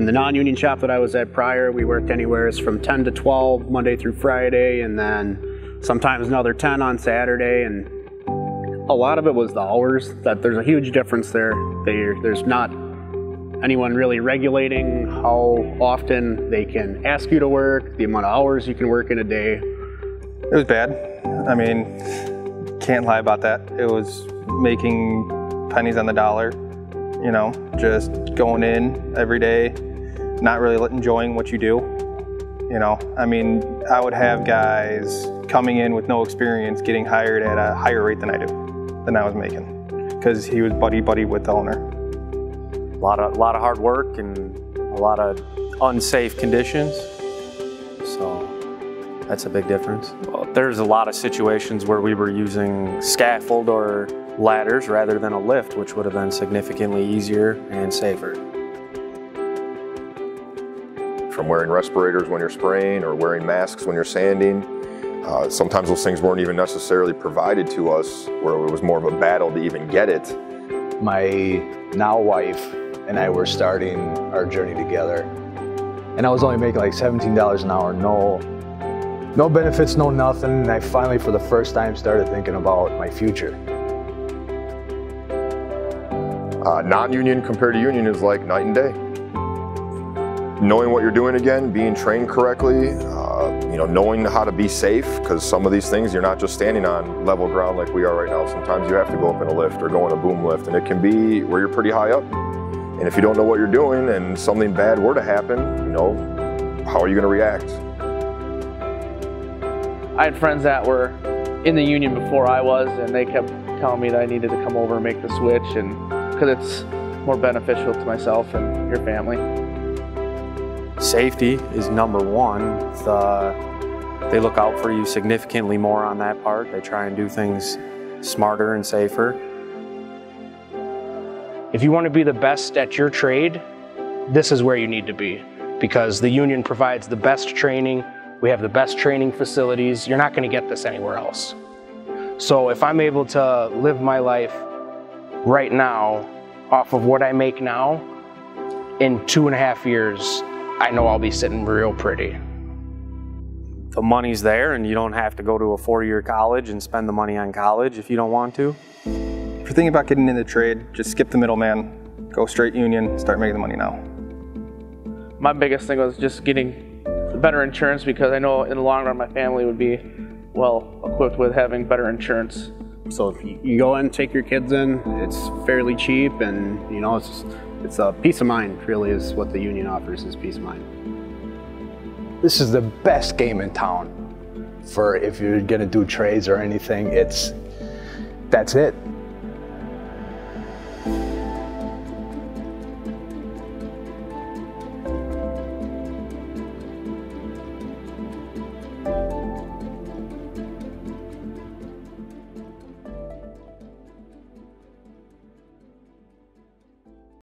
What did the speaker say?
the non-union shop that I was at prior, we worked anywhere from 10 to 12 Monday through Friday, and then sometimes another 10 on Saturday. And a lot of it was the hours. That there's a huge difference there. There's not anyone really regulating how often they can ask you to work, the amount of hours you can work in a day. It was bad. I mean, can't lie about that. It was making pennies on the dollar, you know, just going in every day, not really enjoying what you do. You know, I mean, I would have guys coming in with no experience getting hired at a higher rate than I was making, because he was buddy-buddy with the owner. A lot of hard work and a lot of unsafe conditions, so that's a big difference. Well, there's a lot of situations where we were using scaffold or ladders rather than a lift, which would have been significantly easier and safer. From wearing respirators when you're spraying or wearing masks when you're sanding. Sometimes those things weren't even necessarily provided to us, where it was more of a battle to even get it. My now wife and I were starting our journey together, and I was only making like $17 an hour, no benefits, no nothing, and I finally for the first time started thinking about my future. Non-union compared to union is like night and day. Knowing what you're doing again, being trained correctly, you know, knowing how to be safe, because some of these things you're not just standing on level ground like we are right now. Sometimes you have to go up in a lift or go in a boom lift, and it can be where you're pretty high up. And if you don't know what you're doing and something bad were to happen, you know, how are you going to react? I had friends that were in the union before I was, and they kept telling me that I needed to come over and make the switch, and because it's more beneficial to myself and your family. Safety is number one. They look out for you significantly more on that part. They try and do things smarter and safer. If you want to be the best at your trade, this is where you need to be, because the union provides the best training. We have the best training facilities. You're not going to get this anywhere else. So if I'm able to live my life right now off of what I make now, in 2.5 years, I know I'll be sitting real pretty. The money's there, and you don't have to go to a 4-year college and spend the money on college if you don't want to. If you're thinking about getting into the trade, just skip the middleman, go straight union, start making the money now. My biggest thing was just getting better insurance, because I know in the long run my family would be well equipped with having better insurance. So if you go in, take your kids in, it's fairly cheap, and you know, it's a peace of mind, really, is what the union offers, is peace of mind. This is the best game in town for if you're gonna do trades or anything. That's it.